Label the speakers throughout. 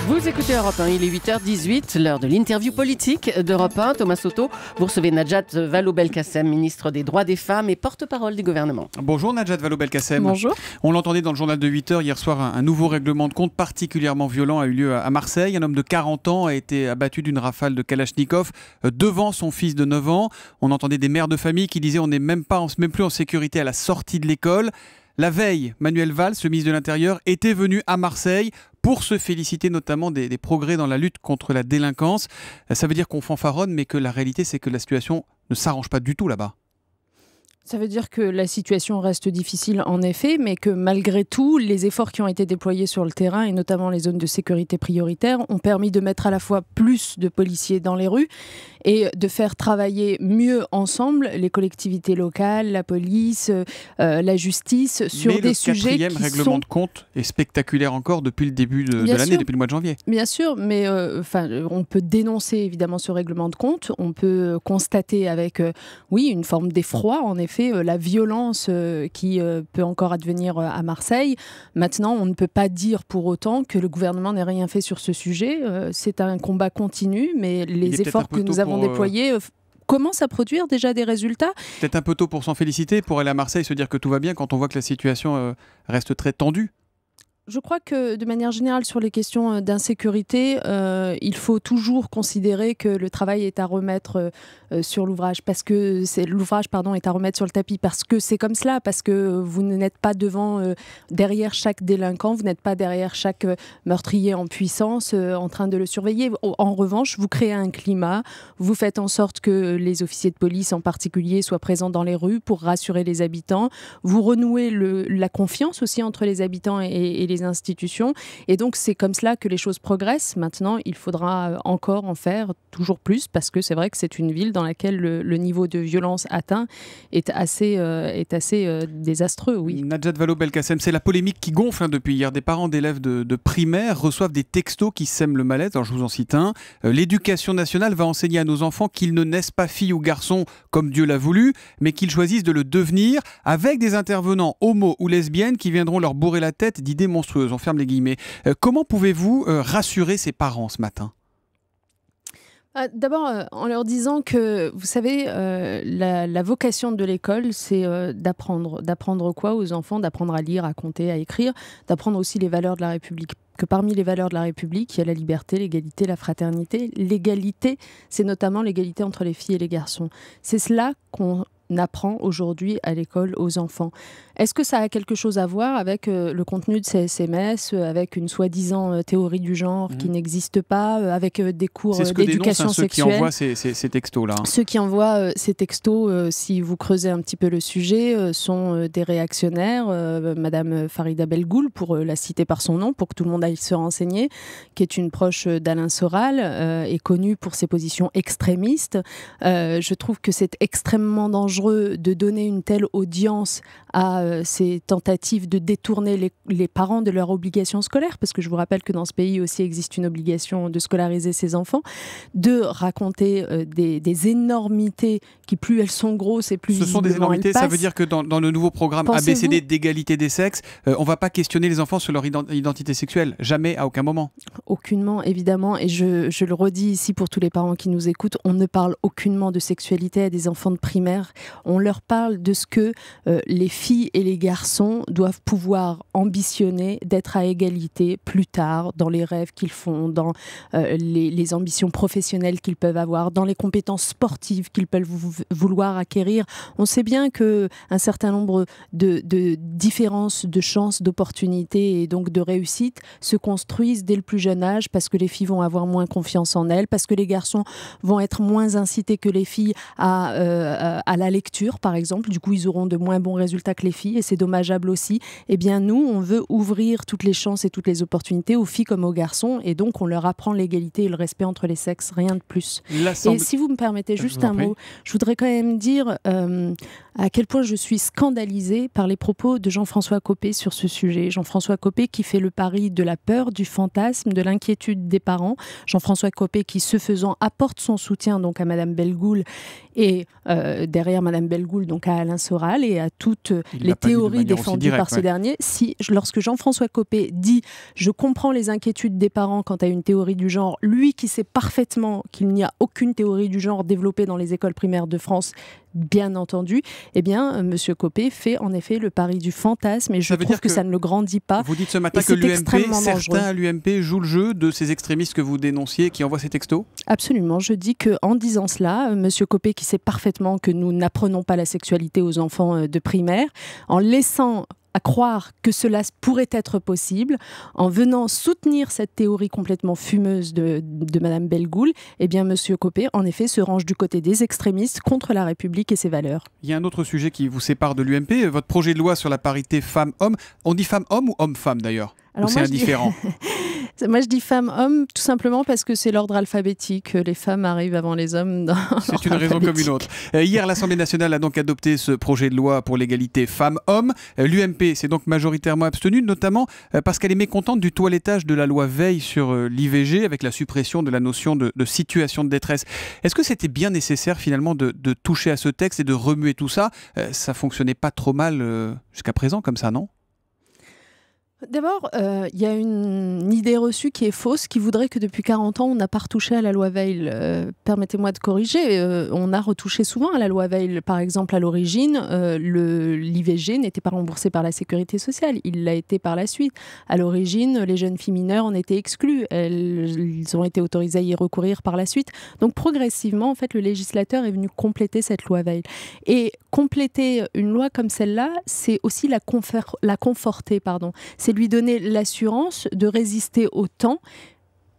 Speaker 1: Vous écoutez Europe 1, il est 8h18, l'heure de l'interview politique d'Europe 1. Thomas Soto, vous recevez Najat Vallaud-Belkacem, ministre des Droits des Femmes et porte-parole du gouvernement.
Speaker 2: Bonjour Najat Vallaud-Belkacem.
Speaker 1: Bonjour.
Speaker 2: On l'entendait dans le journal de 8h hier soir, un nouveau règlement de compte particulièrement violent a eu lieu à Marseille. Un homme de 40 ans a été abattu d'une rafale de Kalachnikov devant son fils de 9 ans. On entendait des mères de famille qui disaient on n'est même plus en sécurité à la sortie de l'école. La veille, Manuel Valls, le ministre de l'Intérieur, était venu à Marseille pour se féliciter notamment des progrès dans la lutte contre la délinquance. Ça veut dire qu'on fanfaronne, mais que la réalité, c'est que la situation ne s'arrange pas du tout là-bas.
Speaker 3: Ça veut dire que la situation reste difficile en effet, mais que malgré tout, les efforts qui ont été déployés sur le terrain, et notamment les zones de sécurité prioritaires, ont permis de mettre à la fois plus de policiers dans les rues et de faire travailler mieux ensemble les collectivités locales, la police, la justice, sur des sujets qui sont...
Speaker 2: Mais le quatrième règlement de compte est spectaculaire encore depuis le début de l'année, depuis le mois de janvier.
Speaker 3: Bien sûr, mais on peut dénoncer évidemment ce règlement de compte, on peut constater avec, une forme d'effroi, en effet, la violence qui peut encore advenir à Marseille. Maintenant, on ne peut pas dire pour autant que le gouvernement n'ait rien fait sur ce sujet. C'est un combat continu, mais les efforts que nous avons déployés commencent à produire déjà des résultats.
Speaker 2: Peut-être un peu tôt pour s'en féliciter, pour aller à Marseille se dire que tout va bien quand on voit que la situation reste très tendue.
Speaker 3: Je crois que de manière générale sur les questions d'insécurité, il faut toujours considérer que le travail est à remettre sur l'ouvrage, parce que l'ouvrage est à remettre sur le tapis, parce que c'est comme cela, parce que vous n'êtes pas derrière chaque délinquant, vous n'êtes pas derrière chaque meurtrier en puissance en train de le surveiller. En revanche, vous créez un climat, vous faites en sorte que les officiers de police en particulier soient présents dans les rues pour rassurer les habitants, vous renouez la confiance aussi entre les habitants et les institutions, et donc c'est comme cela que les choses progressent. Maintenant, il faudra encore en faire toujours plus, parce que c'est vrai que c'est une ville dans laquelle le niveau de violence atteint est assez désastreux. Oui.
Speaker 2: Najat Vallaud-Belkacem, c'est la polémique qui gonfle depuis hier. Des parents d'élèves de primaire reçoivent des textos qui sèment le malaise. Alors je vous en cite un. L'éducation nationale va enseigner à nos enfants qu'ils ne naissent pas filles ou garçons comme Dieu l'a voulu, mais qu'ils choisissent de le devenir, avec des intervenants homo ou lesbiennes qui viendront leur bourrer la tête d'idées monstrueuses. On ferme les guillemets. Comment pouvez-vous rassurer ces parents ce matin ?
Speaker 3: D'abord, en leur disant que, vous savez, la vocation de l'école, c'est d'apprendre. D'apprendre quoi aux enfants ? D'apprendre à lire, à compter, à écrire, d'apprendre aussi les valeurs de la République. Que parmi les valeurs de la République, il y a la liberté, l'égalité, la fraternité. L'égalité, c'est notamment l'égalité entre les filles et les garçons. C'est cela qu'on apprend aujourd'hui à l'école aux enfants. Est-ce que ça a quelque chose à voir avec le contenu de ces SMS, avec une soi-disant théorie du genre qui n'existe pas, avec des cours d'éducation sexuelle ?
Speaker 2: C'est ce que dénoncent ceux qui envoient ces textos-là.
Speaker 3: Ceux qui envoient ces textos, si vous creusez un petit peu le sujet, sont des réactionnaires. Madame Farida Belgoul, pour la citer par son nom, pour que tout le monde aille se renseigner, qui est une proche d'Alain Soral, est connue pour ses positions extrémistes. Je trouve que c'est extrêmement dangereux de donner une telle audience à ces tentatives de détourner les parents de leur obligation scolaire, parce que je vous rappelle que dans ce pays aussi existe une obligation de scolariser ses enfants, de raconter des énormités qui, plus elles sont grosses et plus visiblement elles passent. Ce sont des énormités,
Speaker 2: ça veut dire que dans le nouveau programme ABCD d'égalité des sexes, on ne va pas questionner les enfants sur leur identité sexuelle, jamais, à aucun moment.
Speaker 3: Aucunement, évidemment, et je le redis ici pour tous les parents qui nous écoutent, on ne parle aucunement de sexualité à des enfants de primaire, on leur parle de ce que les filles et les garçons doivent pouvoir ambitionner, d'être à égalité plus tard, dans les rêves qu'ils font, dans les ambitions professionnelles qu'ils peuvent avoir, dans les compétences sportives qu'ils peuvent vouloir acquérir. On sait bien qu'un certain nombre de différences de chances, d'opportunités et donc de réussite se construisent dès le plus jeune âge, parce que les filles vont avoir moins confiance en elles, parce que les garçons vont être moins incités que les filles à la lecture, par exemple. Du coup, ils auront de moins bons résultats que les filles, et c'est dommageable aussi. Eh bien, nous, on veut ouvrir toutes les chances et toutes les opportunités aux filles comme aux garçons, et donc on leur apprend l'égalité et le respect entre les sexes, rien de plus. Et si vous me permettez juste un mot, je voudrais quand même dire à quel point je suis scandalisée par les propos de Jean-François Copé sur ce sujet. Jean-François Copé qui fait le pari de la peur, du fantasme, de l'inquiétude des parents. Jean-François Copé qui, ce faisant, apporte son soutien donc à Madame Belgoul et derrière Madame Belgoul donc à Alain Soral et à toutes les les théories défendues par ce dernier. Lorsque Jean-François Copé dit « je comprends les inquiétudes des parents quant à une théorie du genre », lui qui sait parfaitement qu'il n'y a aucune théorie du genre développée dans les écoles primaires de France, bien entendu, eh bien, M. Copé fait en effet le pari du fantasme et je trouve que ça ne le grandit pas.
Speaker 2: Vous dites ce matin que certains à l'UMP jouent le jeu de ces extrémistes que vous dénonciez qui envoient ces textos ?
Speaker 3: Absolument, je dis qu'en disant cela, M. Copé qui sait parfaitement que nous n'apprenons pas la sexualité aux enfants de primaire, en laissant à croire que cela pourrait être possible, en venant soutenir cette théorie complètement fumeuse de Mme Bellegoul, eh bien, M. Copé, en effet, se range du côté des extrémistes contre la République et ses valeurs.
Speaker 2: Il y a un autre sujet qui vous sépare de l'UMP, votre projet de loi sur la parité femmes-hommes. On dit femmes-hommes ou hommes-femmes d'ailleurs ? Ou c'est indifférent ?
Speaker 3: Moi, je dis femmes-hommes tout simplement parce que c'est l'ordre alphabétique. Les femmes arrivent avant les hommes dans
Speaker 2: C'est une raison comme une autre. Hier, l'Assemblée nationale a donc adopté ce projet de loi pour l'égalité femmes-hommes. L'UMP s'est donc majoritairement abstenue, notamment parce qu'elle est mécontente du toilettage de la loi Veil sur l'IVG, avec la suppression de la notion de situation de détresse. Est-ce que c'était bien nécessaire finalement de toucher à ce texte et de remuer tout ça ? Ça fonctionnait pas trop mal jusqu'à présent comme ça, non ?
Speaker 3: D'abord, il y a une idée reçue qui est fausse, qui voudrait que depuis 40 ans, on n'a pas retouché à la loi Veil. Permettez-moi de corriger, on a retouché souvent à la loi Veil. Par exemple, à l'origine, l'IVG n'était pas remboursé par la Sécurité sociale, il l'a été par la suite. À l'origine, les jeunes filles mineures en étaient exclues. Elles ont été autorisées à y recourir par la suite. Donc progressivement, en fait, le législateur est venu compléter cette loi Veil. Et compléter une loi comme celle-là, c'est aussi la conforter, c'est lui donner l'assurance de résister au temps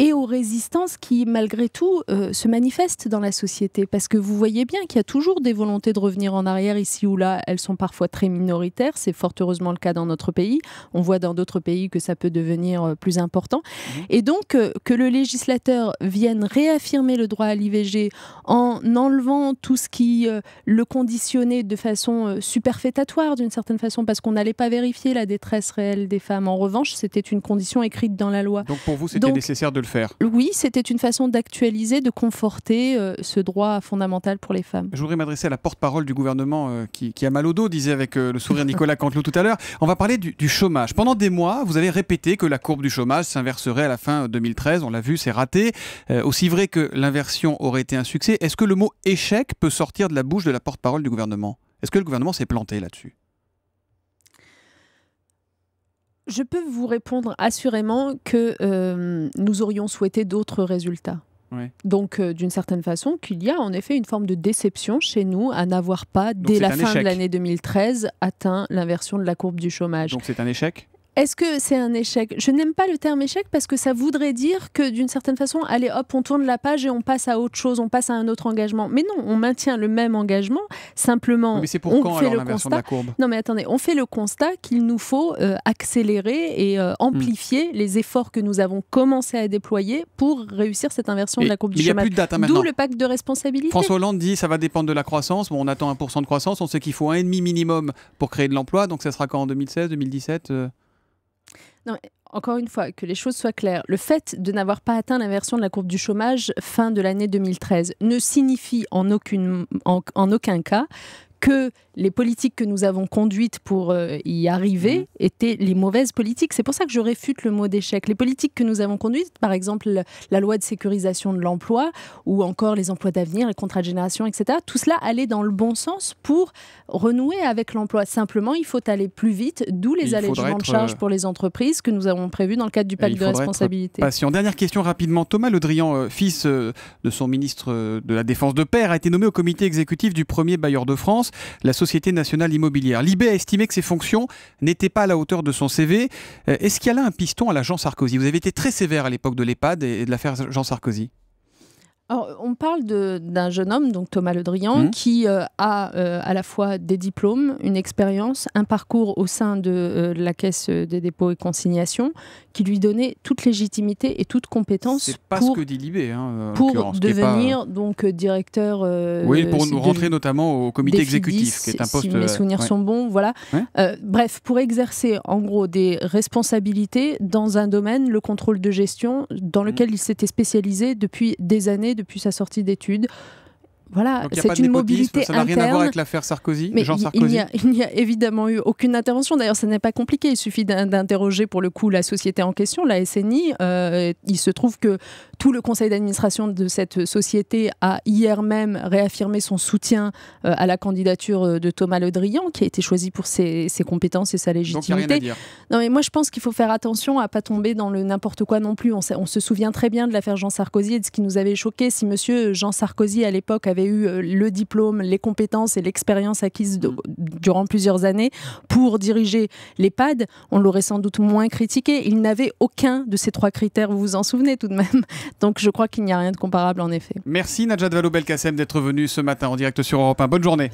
Speaker 3: et aux résistances qui, malgré tout, se manifestent dans la société. Parce que vous voyez bien qu'il y a toujours des volontés de revenir en arrière ici ou là. Elles sont parfois très minoritaires. C'est fort heureusement le cas dans notre pays. On voit dans d'autres pays que ça peut devenir plus important. Et donc, que le législateur vienne réaffirmer le droit à l'IVG en enlevant tout ce qui le conditionnait de façon superfétatoire, d'une certaine façon, parce qu'on n'allait pas vérifier la détresse réelle des femmes. En revanche, c'était une condition écrite dans la loi.
Speaker 2: Donc pour vous, c'était nécessaire de le faire.
Speaker 3: Oui, c'était une façon d'actualiser, de conforter ce droit fondamental pour les femmes.
Speaker 2: Je voudrais m'adresser à la porte-parole du gouvernement qui a mal au dos, disait avec le sourire Nicolas Canteloup tout à l'heure. On va parler du chômage. Pendant des mois, vous avez répété que la courbe du chômage s'inverserait à la fin 2013. On l'a vu, c'est raté. Aussi vrai que l'inversion aurait été un succès. Est-ce que le mot échec peut sortir de la bouche de la porte-parole du gouvernement ? Est-ce que le gouvernement s'est planté là-dessus ?
Speaker 3: Je peux vous répondre assurément que nous aurions souhaité d'autres résultats. Oui. Donc, d'une certaine façon, qu'il y a en effet une forme de déception chez nous à n'avoir pas, dès la fin de l'année 2013, atteint l'inversion de la courbe du chômage.
Speaker 2: Donc c'est un échec ?
Speaker 3: Est-ce que c'est un échec ? Je n'aime pas le terme échec parce que ça voudrait dire que d'une certaine façon, allez hop, on tourne la page et on passe à autre chose, on passe à un autre engagement. Mais non, on maintient le même engagement, simplement
Speaker 2: mais c'est pour quand, alors, l'inversion de la courbe ?
Speaker 3: Non mais attendez, on fait le constat qu'il nous faut accélérer et amplifier les efforts que nous avons commencé à déployer pour réussir cette inversion de la courbe du chômage.
Speaker 2: Il n'y a plus de date maintenant.
Speaker 3: D'où le pacte de responsabilité.
Speaker 2: François Hollande dit ça va dépendre de la croissance. Bon, on attend 1% de croissance, on sait qu'il faut 1,5 minimum pour créer de l'emploi, donc ça sera quand, en 2016, 2017
Speaker 3: Non, encore une fois, que les choses soient claires. Le fait de n'avoir pas atteint l'inversion de la courbe du chômage fin de l'année 2013 ne signifie en aucun cas que les politiques que nous avons conduites pour y arriver étaient les mauvaises politiques. C'est pour ça que je réfute le mot d'échec. Les politiques que nous avons conduites, par exemple la loi de sécurisation de l'emploi ou encore les emplois d'avenir, les contrats de génération, etc., tout cela allait dans le bon sens pour renouer avec l'emploi. Simplement, il faut aller plus vite, d'où les allégements de charges pour les entreprises que nous avons prévus dans le cadre du pacte de responsabilité.
Speaker 2: Patient. Dernière question rapidement. Thomas Le Drian, fils de son ministre de la Défense de père, a été nommé au comité exécutif du premier bailleur de France, la Société nationale immobilière. L'IB a estimé que ses fonctions n'étaient pas à la hauteur de son CV. Est-ce qu'il y a là un piston à la Jean Sarkozy ? Vous avez été très sévère à l'époque de l'EHPAD et de l'affaire Jean Sarkozy.
Speaker 3: Alors, on parle d'un jeune homme, donc Thomas Le Drian, qui a à la fois des diplômes, une expérience, un parcours au sein de la Caisse des dépôts et consignations, qui lui donnait toute légitimité et toute compétence
Speaker 2: c'est pas ce que dit l'IB,
Speaker 3: pour devenir donc directeur.
Speaker 2: Oui, pour nous rentrer notamment au comité exécutif, qui est un poste.
Speaker 3: Si mes souvenirs sont bons, voilà. Ouais. Bref, pour exercer en gros des responsabilités dans un domaine, le contrôle de gestion, dans lequel il s'était spécialisé depuis des années, depuis sa sortie d'études. voilà,
Speaker 2: Donc,
Speaker 3: c'est une mobilité
Speaker 2: ça n'a rien à voir
Speaker 3: interne.
Speaker 2: avec l'affaire Sarkozy,
Speaker 3: Mais
Speaker 2: Jean Sarkozy.
Speaker 3: il n'y a évidemment eu aucune intervention. D'ailleurs, ça n'est pas compliqué. Il suffit d'interroger pour le coup la société en question, la SNI. Il se trouve que tout le conseil d'administration de cette société a hier même réaffirmé son soutien à la candidature de Thomas Le Drian, qui a été choisi pour ses compétences et sa légitimité.
Speaker 2: Donc, il n'y a rien à dire.
Speaker 3: Non, mais moi, je pense qu'il faut faire attention à ne pas tomber dans le n'importe quoi non plus. On se souvient très bien de l'affaire Jean Sarkozy et de ce qui nous avait choqué. Si monsieur Jean Sarkozy, à l'époque, avait eu le diplôme, les compétences et l'expérience acquise durant plusieurs années pour diriger l'EHPAD, on l'aurait sans doute moins critiqué. Il n'avait aucun de ces 3 critères, vous vous en souvenez tout de même. Donc je crois qu'il n'y a rien de comparable en effet.
Speaker 2: Merci Najat Vallaud-Belkacem d'être venue ce matin en direct sur Europe 1. Bonne journée.